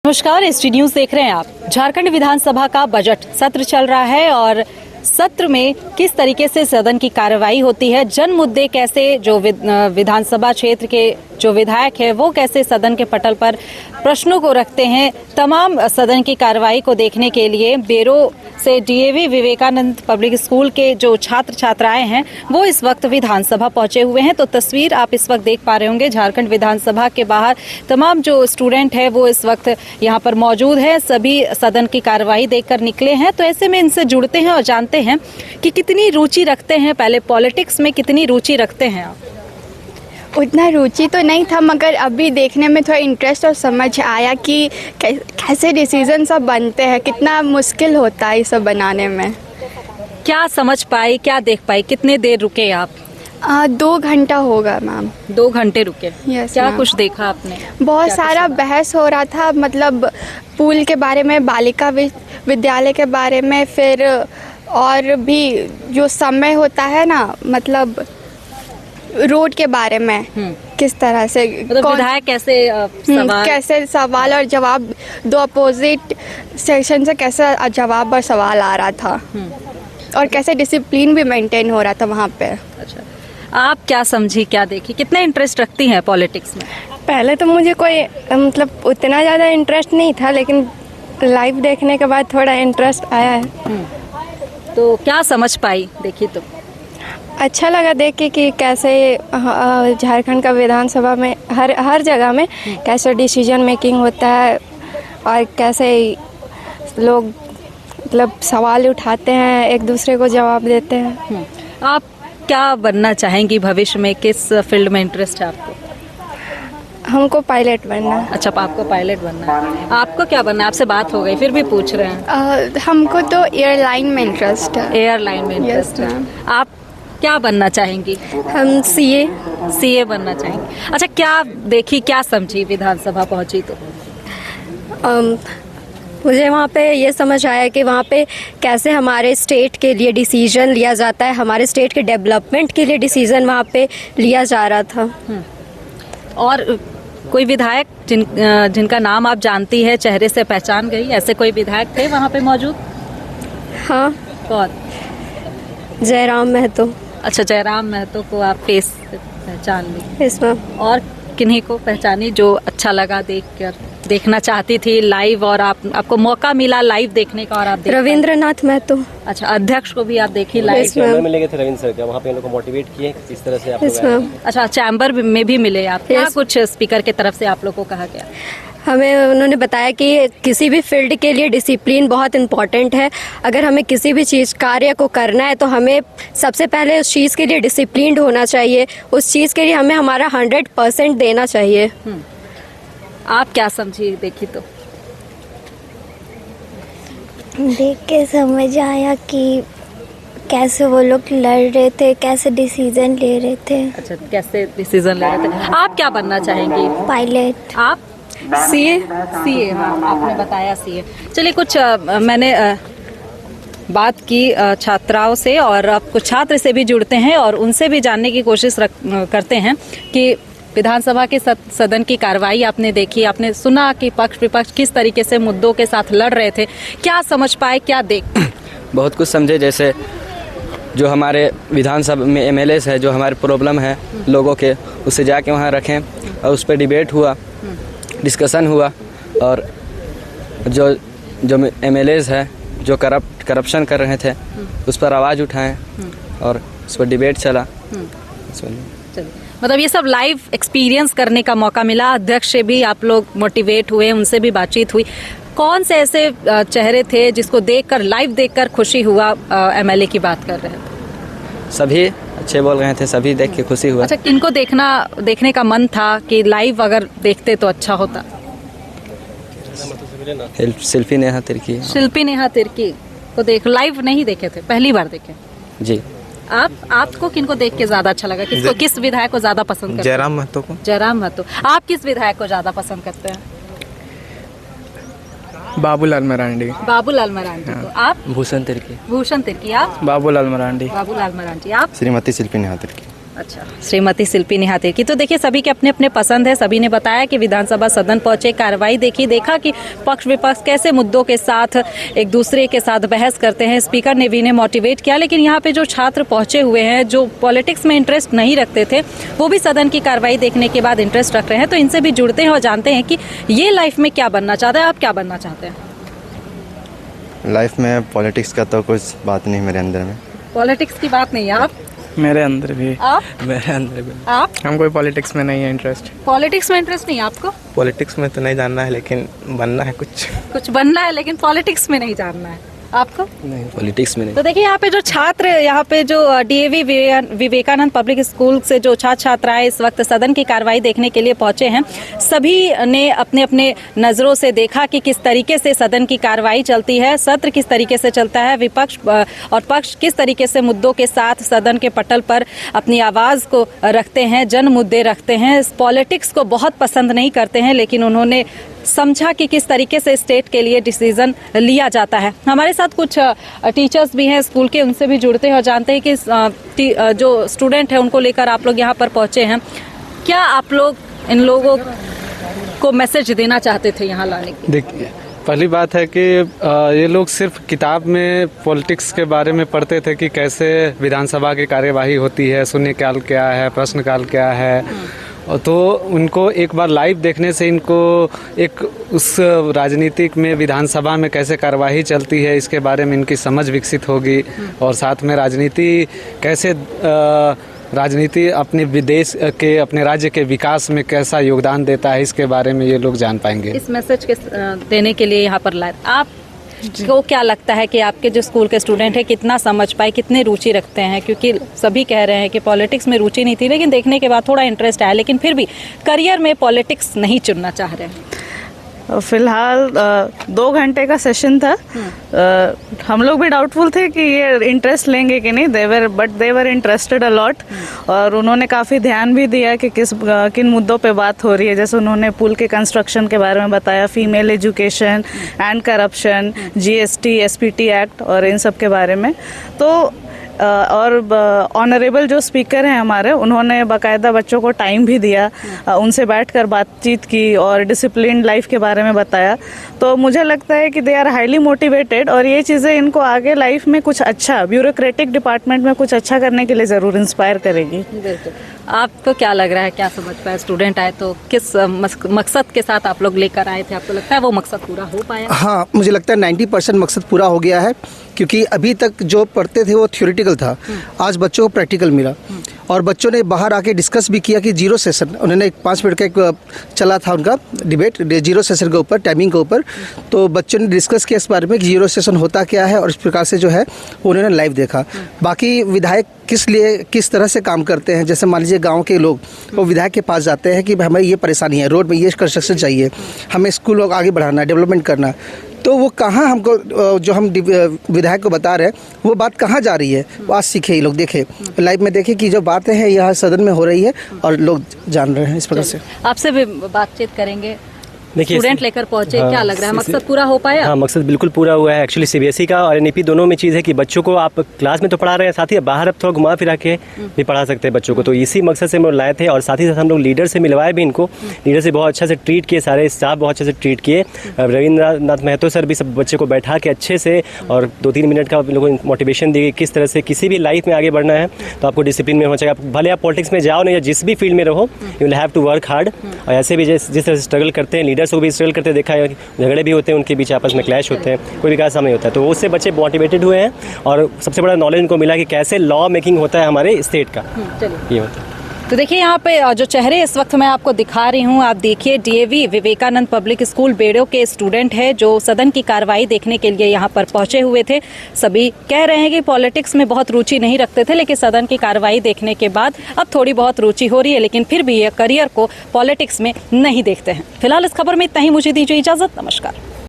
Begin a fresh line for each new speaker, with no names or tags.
नमस्कार, ST news देख रहे हैं आप। झारखंड विधानसभा का बजट सत्र चल रहा है और सत्र में किस तरीके से सदन की कार्रवाई होती है, जन मुद्दे कैसे जो विधानसभा क्षेत्र के जो विधायक है वो कैसे सदन के पटल पर प्रश्नों को रखते हैं। तमाम सदन की कार्रवाई को देखने के लिए बेरो से डीएवी विवेकानंद पब्लिक स्कूल के जो छात्र छात्राएं हैं वो इस वक्त विधानसभा पहुंचे हुए हैं। तो तस्वीर आप इस वक्त देख पा रहे होंगे, झारखंड विधानसभा के बाहर तमाम जो स्टूडेंट है वो इस वक्त यहाँ पर मौजूद है। सभी सदन की कार्रवाई देखकर निकले हैं। तो ऐसे में इनसे जुड़ते हैं और जानते हैं कि कितनी रुचि रखते हैं, पहले पॉलिटिक्स में कितनी रुचि रखते हैं आप?
उतना रुचि तो नहीं था, मगर अभी देखने में थोड़ा इंटरेस्ट और समझ आया कि कैसे डिसीजन सब बनते हैं, कितना मुश्किल होता है ये सब बनाने में।
क्या समझ पाई, क्या देख पाई, कितने देर रुके आप?
2 घंटा होगा मैम।
2 घंटे रुके।
यस,
क्या
मैम।
कुछ देखा आपने?
बहुत सारा बहस हो रहा था, मतलब पूल के बारे में, बालिका विद्यालय के बारे में, फिर और भी जो समय होता है ना, मतलब रोड के बारे में किस तरह से
मतलब विधायक कैसे
सवाल और जवाब, दो अपोजिट सेक्शन से कैसे जवाब और सवाल आ रहा था और कैसे डिसिप्लिन भी मेंटेन हो रहा था वहाँ पे।
अच्छा, आप क्या समझी, क्या देखी, कितना इंटरेस्ट रखती हैं पॉलिटिक्स में?
पहले तो मुझे कोई मतलब उतना ज़्यादा इंटरेस्ट नहीं था, लेकिन लाइव देखने के बाद थोड़ा इंटरेस्ट आया है।
तो क्या समझ पाई, देखी तो?
अच्छा लगा देख के कि कैसे झारखंड का विधानसभा में हर जगह में कैसे डिसीजन मेकिंग होता है और कैसे लोग मतलब सवाल उठाते हैं, एक दूसरे को जवाब देते हैं।
आप क्या बनना चाहेंगी भविष्य में, किस फील्ड में इंटरेस्ट है आपको?
हमको पायलट बनना है।
अच्छा, आपको पायलट बनना है। आपको क्या बनना है? आपसे बात हो गई फिर भी पूछ रहे हैं।
हमको तो एयरलाइन में इंटरेस्ट है।
एयरलाइन में इंटरेस्ट है। आप क्या बनना चाहेंगी?
हम सीए
बनना चाहेंगी। अच्छा, क्या देखी, क्या समझी विधानसभा पहुंची तो?
मुझे वहाँ पे ये समझ आया कि वहाँ पे कैसे हमारे स्टेट के लिए डिसीजन लिया जाता है, हमारे स्टेट के डेवलपमेंट के लिए डिसीजन वहाँ पे लिया जा रहा था।
और कोई विधायक जिनका नाम आप जानती है, चेहरे से पहचान गई, ऐसे कोई विधायक थे वहाँ पे मौजूद?
हाँ।
कौन?
जयराम महतो।
अच्छा, जयराम महतो को आप फेस पहचान ली?
इसमें
और किन्हीं को पहचानी जो अच्छा लगा देखकर, देखना चाहती थी लाइव और आपको मौका मिला लाइव देखने का और आप
रविंद्रनाथ महतो।
अच्छा, अध्यक्ष को भी आप देखी लाइव?
चैम्बर में लेके थे रविंद्र सर का, वहाँ पे इन लोगों को मोटिवेट किए इस तरह से आप लोग?
अच्छा, चैम्बर में भी मिले आप? क्या कुछ स्पीकर की तरफ से आप लोग को कहा गया?
हमें उन्होंने बताया कि किसी भी फील्ड के लिए डिसिप्लिन बहुत इम्पॉर्टेंट है। अगर हमें किसी भी चीज़ कार्य को करना है तो हमें सबसे पहले उस चीज़ के लिए डिसिप्लिन्ड होना चाहिए, उस चीज़ के लिए हमें हमारा 100% देना चाहिए।
आप क्या समझी, देखी तो?
देख के समझ आया कि कैसे वो लोग लड़ रहे थे, कैसे डिसीजन ले रहे थे।
अच्छा, कैसे डिसीजन ले रहे थे। आप क्या बनना चाहेंगी?
पायलट।
आप? सीए। हाँ, आपने बताया सीए। चलिए, कुछ मैंने बात की छात्राओं से और अब कुछ छात्र से भी जुड़ते हैं और उनसे भी जानने की कोशिश करते हैं कि विधानसभा के सदन की कार्रवाई आपने देखी, आपने सुना कि पक्ष विपक्ष किस तरीके से मुद्दों के साथ लड़ रहे थे, क्या समझ पाए, क्या देख?
बहुत कुछ समझे, जैसे जो हमारे विधानसभा में एमएलएस है, जो हमारे प्रॉब्लम है लोगों के, उसे जाके वहाँ रखें और उस पर डिबेट हुआ, डिस्कशन हुआ और जो एमएलएस है जो करप्शन कर रहे थे उस पर आवाज़ उठाएं और उस पर डिबेट चला।
मतलब ये सब लाइव एक्सपीरियंस करने का मौका मिला। अध्यक्ष से भी आप लोग मोटिवेट हुए, उनसे भी बातचीत हुई। कौन से ऐसे चेहरे थे जिसको देखकर, लाइव देखकर खुशी हुआ? एमएलए की बात कर रहे हैं।
सभी अच्छे बोल रहे थे, सभी देख के खुशी हुआ।
अच्छा, किनको देखने का मन था कि लाइव अगर देखते तो अच्छा होता?
शिल्पी नेहा तिर्की।
शिल्पी नेहा तिर्की को लाइव नहीं देखे थे, पहली बार देखे?
जी।
आपको किनको देख के ज्यादा अच्छा लगा? किस विधायक को ज्यादा पसंद करते हैं?
जयराम महतो को।
जयराम महतो। आप किस विधायक को ज्यादा पसंद करते हैं?
बाबूलाल मरांडी।
बाबूलाल मरांडी को। आप?
भूषण तिर्की।
भूषण तिर्की। आप?
बाबूलाल मरांडी।
बाबूलाल मरांडी। आप?
श्रीमती शिल्पी नेहा तिर्की।
अच्छा, श्रीमती शिल्पी निहातिर की। तो देखिए, सभी के अपने अपने पसंद है। सभी ने बताया कि विधानसभा सदन पहुंचे, कार्रवाई देखी, देखा कि पक्ष विपक्ष कैसे मुद्दों के साथ एक दूसरे के साथ बहस करते हैं। स्पीकर ने भी इन्हें मोटिवेट किया। लेकिन यहाँ पे जो छात्र पहुंचे हुए हैं, जो पॉलिटिक्स में इंटरेस्ट नहीं रखते थे, वो भी सदन की कार्रवाई देखने के बाद इंटरेस्ट रख रहे हैं। तो इनसे भी जुड़ते हैं और जानते हैं कि ये लाइफ में क्या बनना चाहते हैं। आप क्या बनना चाहते हैं?
लाइफ में पॉलिटिक्स का तो कुछ बात नहीं मेरे अंदर में।
पॉलिटिक्स की बात नहीं है। आप?
मेरे अंदर भी।
आप?
मेरे अंदर भी।
आप?
हम कोई पॉलिटिक्स में नहीं है इंटरेस्ट।
पॉलिटिक्स में इंटरेस्ट नहीं है आपको?
पॉलिटिक्स में तो नहीं जानना है, लेकिन बनना है कुछ
बनना है, लेकिन पॉलिटिक्स में नहीं जानना है। आपको?
नहीं, पॉलिटिक्स में नहीं।
तो देखिए, यहाँ पे जो छात्र, यहाँ पे जो डीएवी विवेकानंद पब्लिक स्कूल से जो छात्र छात्राएं इस वक्त सदन की कार्रवाई देखने के लिए पहुंचे हैं, सभी ने अपने अपने नजरों से देखा कि किस तरीके से सदन की कार्रवाई चलती है, सत्र किस तरीके से चलता है, विपक्ष और पक्ष किस तरीके से मुद्दों के साथ सदन के पटल पर अपनी आवाज को रखते हैं, जन मुद्दे रखते हैं। पॉलिटिक्स को बहुत पसंद नहीं करते हैं, लेकिन उन्होंने समझा कि किस तरीके से स्टेट के लिए डिसीजन लिया जाता है। हमारे साथ कुछ टीचर्स भी हैं स्कूल के, उनसे भी जुड़ते हैं और जानते हैं कि जो स्टूडेंट है उनको लेकर आप लोग यहाँ पर पहुँचे हैं। क्या आप लोग इन लोगों को मैसेज देना चाहते थे यहाँ लाने की?
देखिए, पहली बात है कि ये लोग सिर्फ किताब में पॉलिटिक्स के बारे में पढ़ते थे कि कैसे विधानसभा की कार्यवाही होती है, शून्यकाल क्या है, प्रश्नकाल क्या है। तो उनको एक बार लाइव देखने से इनको एक उस राजनीतिक में विधानसभा में कैसे कार्यवाही चलती है इसके बारे में इनकी समझ विकसित होगी। और साथ में राजनीति अपने विदेश के, अपने राज्य के विकास में कैसा योगदान देता है, इसके बारे में ये लोग जान पाएंगे।
इस मैसेज के देने के लिए यहाँ पर लाए। आप को क्या लगता है कि आपके जो स्कूल के स्टूडेंट हैं कितना समझ पाए, कितने रुचि रखते हैं? क्योंकि सभी कह रहे हैं कि पॉलिटिक्स में रुचि नहीं थी, लेकिन देखने के बाद थोड़ा इंटरेस्ट आया, लेकिन फिर भी करियर में पॉलिटिक्स नहीं चुनना चाह रहे हैं।
फिलहाल 2 घंटे का सेशन था। हम लोग भी डाउटफुल थे कि ये इंटरेस्ट लेंगे कि नहीं। दे वर इंटरेस्टेड अ लॉट। और उन्होंने काफ़ी ध्यान भी दिया कि किन मुद्दों पे बात हो रही है। जैसे उन्होंने पुल के कंस्ट्रक्शन के बारे में बताया, female education and corruption, GST, SPT act और इन सब के बारे में। तो और ऑनरेबल जो स्पीकर हैं हमारे, उन्होंने बाकायदा बच्चों को टाइम भी दिया, उनसे बैठकर बातचीत की और डिसिप्लिन लाइफ के बारे में बताया। तो मुझे लगता है कि दे आर हाईली मोटिवेटेड और ये चीज़ें इनको आगे लाइफ में कुछ अच्छा, ब्यूरोक्रेटिक डिपार्टमेंट में कुछ अच्छा करने के लिए ज़रूर इंस्पायर करेगी।
बिल्कुल। आपको क्या लग रहा है, क्या समझ पाए? स्टूडेंट आए तो किस मकसद के साथ आप लोग लेकर आए थे? आपको लगता है वो मकसद पूरा हो पाया?
हाँ, मुझे लगता है 90% मकसद पूरा हो गया है, क्योंकि अभी तक जो पढ़ते थे वो थ्योरेटिकल था। आज बच्चों को प्रैक्टिकल मिला और बच्चों ने बाहर आके डिस्कस भी किया कि जीरो सेशन, उन्होंने 5 मिनट का एक चला था उनका डिबेट जीरो सेशन के ऊपर, टाइमिंग के ऊपर। तो बच्चों ने डिस्कस किया इस बारे में कि जीरो सेशन होता क्या है और इस प्रकार से जो है उन्होंने लाइव देखा। बाकी विधायक किस तरह से काम करते हैं, जैसे मान लीजिए गाँव के लोग वो विधायक के पास जाते हैं कि हमें ये परेशानी है, रोड में ये कंस्ट्रक्शन चाहिए, हमें स्कूल को आगे बढ़ाना है, डेवलपमेंट करना। तो वो कहाँ हमको, जो हम विधायक को बता रहे हैं वो बात कहाँ जा रही है, वो आज सीखे ये लोग, देखे लाइव में, देखे कि जो बातें हैं यहाँ सदन में हो रही है और लोग जान रहे हैं इस प्रकार से।
आपसे भी बातचीत करेंगे।
देखिए,
स्टूडेंट लेकर पहुंचे, क्या लग रहा है, मकसद पूरा हो पाया?
हाँ, मकसद बिल्कुल पूरा हुआ है। एक्चुअली CBSE का और NEP दोनों में चीज़ है कि बच्चों को आप क्लास में तो पढ़ा रहे हैं, साथ ही बाहर अब थोड़ा घुमा फिरा के भी पढ़ा सकते हैं बच्चों को। तो इसी मकसद से हम लोग लाए थे और साथ ही साथ हम लोग लीडर से मिलवाए भी इनको। लीडर से बहुत अच्छा से ट्रीट किए, सारे स्टाफ बहुत अच्छे से ट्रीट किए। रविंद्रनाथ महतो सर भी सब बच्चे को बैठा के अच्छे से और 2-3 मिनट का लोगों को मोटिवेशन दी किस तरह से किसी भी लाइफ में आगे बढ़ना है तो आपको डिसिप्लिन में होना चाहिए। आप भले आप पॉलिटिक्स में जाओ नहीं या जिस भी फील्ड में रहो, you will have to work hard. और ऐसे भी जिस तरह से स्ट्रगल करते हैं, लीडर्स को भी स्ट्रगल करते देखा है, झगड़े भी होते हैं, उनके बीच आपस में क्लैश होते हैं, कोई विकास नहीं होता है। तो उससे बच्चे मोटिवेटेड हुए हैं और सबसे बड़ा नॉलेज उनको मिला कि कैसे लॉ मेकिंग होता है हमारे स्टेट का, ये होता है।
तो देखिए, यहाँ पे जो चेहरे इस वक्त मैं आपको दिखा रही हूँ, आप देखिए DAV विवेकानंद पब्लिक स्कूल बेड़ो के स्टूडेंट है जो सदन की कार्रवाई देखने के लिए यहाँ पर पहुँचे हुए थे। सभी कह रहे हैं कि पॉलिटिक्स में बहुत रुचि नहीं रखते थे, लेकिन सदन की कार्रवाई देखने के बाद अब थोड़ी बहुत रुचि हो रही है, लेकिन फिर भी ये करियर को पॉलिटिक्स में नहीं देखते हैं। फिलहाल इस खबर में इतना ही, मुझे दीजिए इजाज़त, नमस्कार।